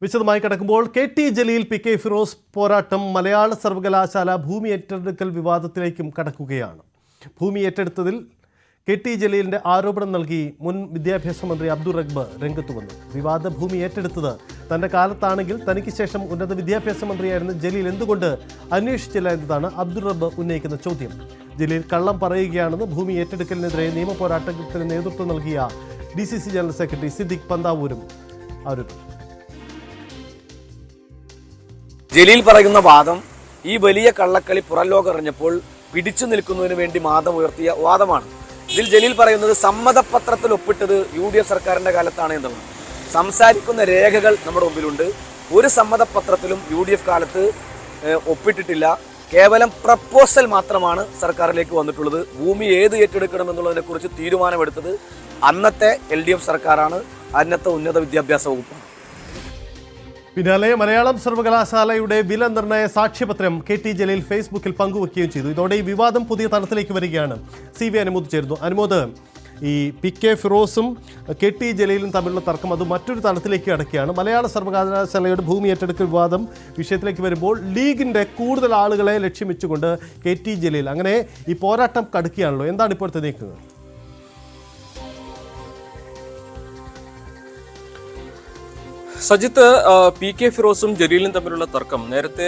വിശദമായി കിടക്കുമ്പോൾ K T. Jaleel P K Firoz പോരാട്ടം മലയാള സർവകലാശാല ഭൂമി ഏറ്റെടുക്കൽ വിവാദത്തിലേക്കും കടക്കുകയാണ്. ഭൂമി ഏറ്റെടുത്തതിൽ കെ.ടി. ജലീലിന്റെ ആരോപണം നൽകി മുൻ വിദ്യാഭ്യാസ മന്ത്രി അബ്ദുൾ റബ്ബ് രംഗത്ത് വന്നു. വിവാദ ഭൂമി ഏറ്റെടുത്തത് തന്റെ കാലത്താണെങ്കിൽ തനിക്ക് ശേഷം ഉന്നത വിദ്യാഭ്യാസ മന്ത്രിയായിരുന്ന ജലീൽ എന്തുകൊണ്ട് അന്വേഷിച്ചില്ല എന്നതാണ് അബ്ദുൾ റബ്ബ് ഉന്നയിക്കുന്ന ചോദ്യം. ജലീൽ കള്ളം പറയുകയാണെന്ന് ഭൂമി ഏറ്റെടുക്കലിനെതിരെ നിയമ പോരാട്ടത്തിന് നേതൃത്വം നൽകിയ DCC ജനറൽ സെക്രട്ടറി സിദ്ദിഖ് പന്താവൂരും ആരോപിച്ചു. ജലീൽ പറയുന്ന വാദം ഈ വലിയ കള്ളക്കളി പുറംലോകം അറിഞ്ഞപ്പോൾ പിടിച്ചു നിൽക്കുന്നതിന് വേണ്ടി വാദം ഉയർത്തിയ വാദമാണ്. ഇതിൽ ജലീൽ പറയുന്നത് സമ്മതപത്രത്തിൽ ഒപ്പിട്ടത് UDF സർക്കാരിന്റെ കാലത്താണ് എന്നുള്ളത്. സംസാരിക്കുന്ന രേഖകൾ നമ്മുടെ മുമ്പിലുണ്ട്. ഒരു സമ്മതപത്രത്തിലും UDF കാലത്ത് ഒപ്പിട്ടിട്ടില്ല. കേവലം പ്രപ്പോസൽ മാത്രമാണ് സർക്കാരിലേക്ക് വന്നിട്ടുള്ളത്. ഭൂമി ഏത് ഏറ്റെടുക്കണം എന്നുള്ളതിനെ കുറിച്ച് തീരുമാനമെടുത്തത് അന്നത്തെ LDF സർക്കാരാണ്, അന്നത്തെ ഉന്നത വിദ്യാഭ്യാസ വകുപ്പാണ്. പിന്നാലെ മലയാളം സർവകലാശാലയുടെ വില നിർണ്ണയ സാക്ഷ്യപത്രം കെ.ടി. ജലീൽ ഫേസ്ബുക്കിൽ പങ്കുവയ്ക്കുകയും ചെയ്തു. ഇതോടെ ഈ വിവാദം പുതിയ തലത്തിലേക്ക് വരികയാണ്. CV അനുമോദ് ചേർന്നു. അനുമോദ്, ഈ പി കെ ഫിറോസും കെ.ടി. ജലീലും തമ്മിലുള്ള തർക്കം അത് മറ്റൊരു തലത്തിലേക്ക് കടക്കുകയാണ്. മലയാള സർവകലാശാലയുടെ ഭൂമി ഏറ്റെടുക്കൽ വിവാദം വിഷയത്തിലേക്ക് വരുമ്പോൾ ലീഗിൻ്റെ കൂടുതൽ ആളുകളെ ലക്ഷ്യം വെച്ചുകൊണ്ട് കെ.ടി. ജലീൽ അങ്ങനെ ഈ പോരാട്ടം കടുക്കുകയാണല്ലോ. എന്താണ് ഇപ്പോഴത്തെ നീക്കങ്ങൾ? സജിത്ത്, പി കെ ഫിറോസും ജലീലും തമ്മിലുള്ള തർക്കം നേരത്തെ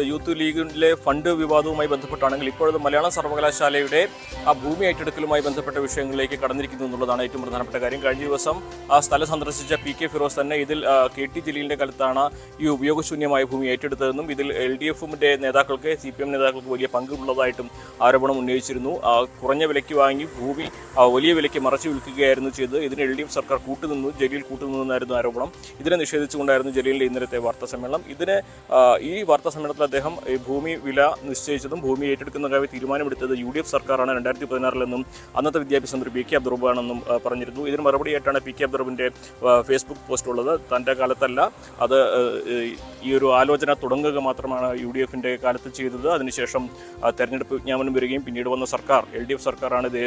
യൂത്ത് ലീഗിലെ ഫണ്ട് വിവാദവുമായി ബന്ധപ്പെട്ടാണെങ്കിൽ ഇപ്പോഴത്തെ മലയാളം സർവകലാശാലയുടെ ആ ഭൂമി ഏറ്റെടുക്കലുമായി ബന്ധപ്പെട്ട വിഷയങ്ങളിലേക്ക് കടന്നിരിക്കുന്നു എന്നുള്ളതാണ് ഏറ്റവും പ്രധാനപ്പെട്ട കാര്യം. കഴിഞ്ഞ ദിവസം ആ സ്ഥലം സന്ദർശിച്ച പി കെ ഫിറോസ് തന്നെ ഇതിൽ കെ.ടി. ജലീലിന്റെ കാലത്താണ് ഈ ഉപയോഗശൂന്യമായ ഭൂമി ഏറ്റെടുത്തതെന്നും ഇതിൽ LDF-ന്റെ നേതാക്കൾക്ക് CPM നേതാക്കൾക്ക് വലിയ പങ്കുള്ളതായിട്ടും ആരോപണം ഉന്നയിച്ചിരുന്നു. കുറഞ്ഞ വിലയ്ക്ക് വാങ്ങി ഭൂമി വലിയ വിലയ്ക്ക് മറച്ചു വിൽക്കുകയായിരുന്നു ചെയ്തത്. ഇതിന് LDF സർക്കാർ കൂട്ടുനിന്നു, ജലീൽ കൂട്ടുനിന്നായിരുന്നു ആരോപണം. ഇതിനെ നിഷേധിച്ചുകൊണ്ടായിരുന്നു ജലീലിന്റെ ഇന്നലത്തെ വാർത്താ സമ്മേളനം. ഈ വാർത്താ സമ്മേളനത്തിൽ അദ്ദേഹം ഭൂമി വില നിശ്ചയിച്ചതും ഭൂമി ഏറ്റെടുക്കുന്ന കാര്യം തീരുമാനമെടുത്തത് UDF സർക്കാരാണ് 2016 അന്നത്തെ വിദ്യാഭ്യാസ മന്ത്രി പി കെ അബ്ദുൾ റബ്ബാണെന്നും പറഞ്ഞിരുന്നു. ഇതിന് മറുപടിയായിട്ടാണ് പി കെ അബ്ദുൾ റബ്ബിന്റെ ഫേസ്ബുക്ക് പോസ്റ്റ് ഉള്ളത്. തന്റെ കാലത്തല്ല, അത് ഈ ഒരു ആലോചന തുടങ്ങുക മാത്രമാണ് UDF-ന്റെ കാലത്ത് ചെയ്തത്. അതിനുശേഷം തെരഞ്ഞെടുപ്പ് വിജ്ഞാപനം വരികയും പിന്നീട് വന്ന സർക്കാർ LDF സർക്കാരാണ് ഇത്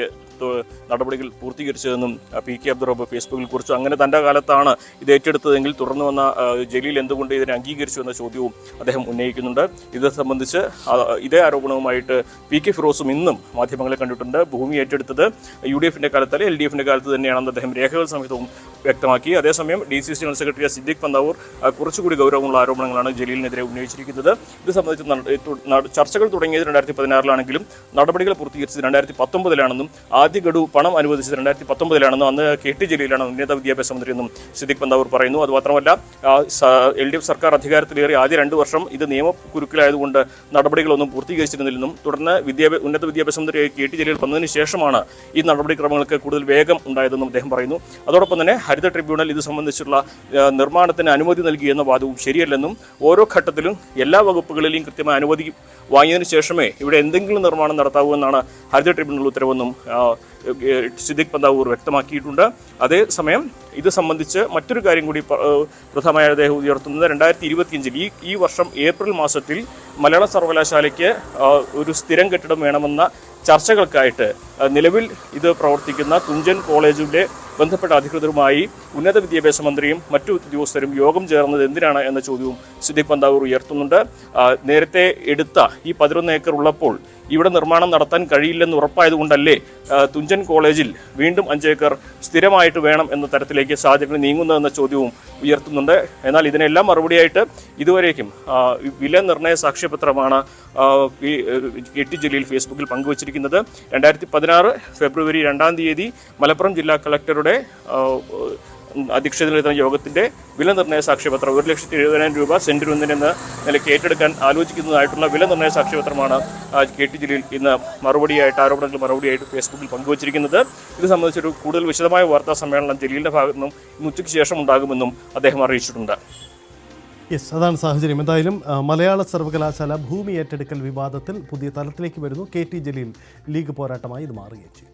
നടപടികൾ പൂർത്തീകരിച്ചതെന്നും പി കെ അബ്ദുൾ റബ്ബ് ഫേസ്ബുക്കിൽ കുറിച്ചു. അങ്ങനെ തന്റെ കാലത്താണ് ഇത് ഏറ്റെടുത്തതെങ്കിൽ തുടർന്ന് വന്ന ജലീൽ എന്തുകൊണ്ട് ഇതിനെ അംഗീകരിച്ചു എന്ന ചോദ്യവും അദ്ദേഹം ഉന്നയിക്കുന്നുണ്ട്. ഇത് സംബന്ധിച്ച് ഇതേ ആരോപണവുമായിട്ട് പി കെ ഫിറോസും ഇന്നും മാധ്യമങ്ങളെ കണ്ടിട്ടുണ്ട്. ഭൂമി ഏറ്റെടുത്തത് UDF-ന്റെ കാലത്തല്ല, LDF-ന്റെ കാലത്ത് തന്നെയാണെന്ന് അദ്ദേഹം രേഖകൾ സഹിതവും വ്യക്തമാക്കി. അതേസമയം DCC general secretary Siddique Panthavoor കുറച്ചുകൂടി ഗൗരവമുള്ള ആരോപണങ്ങളാണ് ജലീലിനെതിരെ ഉന്നയിച്ചിരിക്കുന്നത്. ഇത് സംബന്ധിച്ച് ചർച്ചകൾ തുടങ്ങിയത് 2016 നടപടികൾ പൂർത്തീകരിച്ചത് 2019 ആദ്യ ഗഡു പണം അനുവദിച്ചത് 2019 അന്ന് കെ.ടി. ജലീലാണ് ഉന്നത വിദ്യാഭ്യാസ മന്ത്രി എന്നും സിദ്ദിഖ് പന്താവൂർ പറയുന്നു. അതുമാത്രമല്ല, LDF സർക്കാർ അധികാരത്തിലേറി ആദ്യ 2 വർഷം ഇത് നിയമക്കുരുക്കിലായതുകൊണ്ട് നടപടികളൊന്നും പൂർത്തീകരിച്ചിരുന്നില്ലെന്നും തുടർന്ന് ഉന്നത വിദ്യാഭ്യാസ മന്ത്രി കെ.ടി. ജലീൽ വന്നതിന് ശേഷമാണ് ഈ നടപടിക്രമങ്ങൾക്ക് കൂടുതൽ വേഗം ഉണ്ടായതെന്നും അദ്ദേഹം പറയുന്നു. അതോടൊപ്പം തന്നെ ഹരിത ട്രിബ്യൂണൽ ഇത് സംബന്ധിച്ചുള്ള നിർമ്മാണത്തിന് അനുമതി നൽകിയെന്ന വാദവും ശരിയല്ലെന്നും ഓരോ ഘട്ടത്തിലും എല്ലാ വകുപ്പുകളിലെയും കൃത്യമായ അനുമതി വാങ്ങിയതിനു ശേഷമേ ഇവിടെ എന്തെങ്കിലും നിർമ്മാണം നടത്താവൂ എന്നാണ് ഹരിത ട്രിബ്യൂണൽ ഉത്തരവെന്നും സിദ്ദിഖ് പന്താവൂർ വ്യക്തമാക്കിയിട്ടുണ്ട്. അതേസമയം ഇത് സംബന്ധിച്ച് മറ്റൊരു കാര്യം കൂടി പ്രധാനമായി അദ്ദേഹം ഉയർത്തുന്നത് 2025 ഈ വർഷം ഏപ്രിൽ മാസത്തിൽ മലയാള സർവകലാശാലയ്ക്ക് ഒരു സ്ഥിരം കെട്ടിടം വേണമെന്ന ചർച്ചകൾക്കായിട്ട് നിലവിൽ ഇത് പ്രവർത്തിക്കുന്ന തുഞ്ചൻ കോളേജിന്റെ ബന്ധപ്പെട്ട അധികൃതരുമായി ഉന്നത വിദ്യാഭ്യാസ മന്ത്രിയും മറ്റു ഉദ്യോഗസ്ഥരും യോഗം ചേർന്നത് എന്തിനാണ് എന്ന ചോദ്യവും സിദ്ദിഖ് പന്താവൂർ ഉയർത്തുന്നുണ്ട്. നേരത്തെ എടുത്ത ഈ 11 ഏക്കർ ഉള്ളപ്പോൾ ഇവിടെ നിർമ്മാണം നടത്താൻ കഴിയില്ലെന്ന് ഉറപ്പായതുകൊണ്ടല്ലേ തുഞ്ചൻ കോളേജിൽ വീണ്ടും 5 ഏക്കർ സ്ഥിരമായിട്ട് വേണം എന്ന തരത്തിലേക്ക് സാഹചര്യങ്ങൾ നീങ്ങുന്നതെന്ന ചോദ്യവും ഉയർത്തുന്നുണ്ട്. എന്നാൽ ഇതിനെല്ലാം മറുപടിയായിട്ട് ഇതുവരേക്കും വില നിർണ്ണയ സാക്ഷ്യപത്രമാണ് കെ.ടി. ജലീൽ ഫേസ്ബുക്കിൽ പങ്കുവച്ചിരിക്കുന്നത്. 2016 ഫെബ്രുവരി 2 മലപ്പുറം ജില്ലാ കളക്ടറുടെ അധ്യക്ഷതയിൽ നടന്ന യോഗത്തിന്റെ വില നിർണ്ണയ സാക്ഷ്യപത്രം 1,70,000 രൂപ സെന്റിന് ഒന്നിനെന്ന നിലയ്ക്ക് ഏറ്റെടുക്കാൻ ആലോചിക്കുന്നതായിട്ടുള്ള വില നിർണ്ണയ സാക്ഷ്യപത്രമാണ് കെ.ടി. ജലീൽ ഇന്ന് ആരോപണങ്ങൾ മറുപടിയായിട്ട് ഫേസ്ബുക്കിൽ പങ്കുവച്ചിരിക്കുന്നത്. ഇത് സംബന്ധിച്ചൊരു കൂടുതൽ വിശദമായ വാർത്താ സമ്മേളനം ജലീലിന്റെ ഭാഗത്തു നിന്നും ഇന്ന് ഉച്ചയ്ക്ക് ശേഷം ഉണ്ടാകുമെന്നും അദ്ദേഹം അറിയിച്ചിട്ടുണ്ട്. അതാണ് സാഹചര്യം. എന്തായാലും മലയാള സർവകലാശാല ഭൂമി ഏറ്റെടുക്കൽ വിവാദത്തിൽ പുതിയ തലത്തിലേക്ക് വരുന്നു. കെ.ടി. ജലീൽ ലീഗ് പോരാട്ടമായി ഇത് മാറുകയും ചെയ്യും.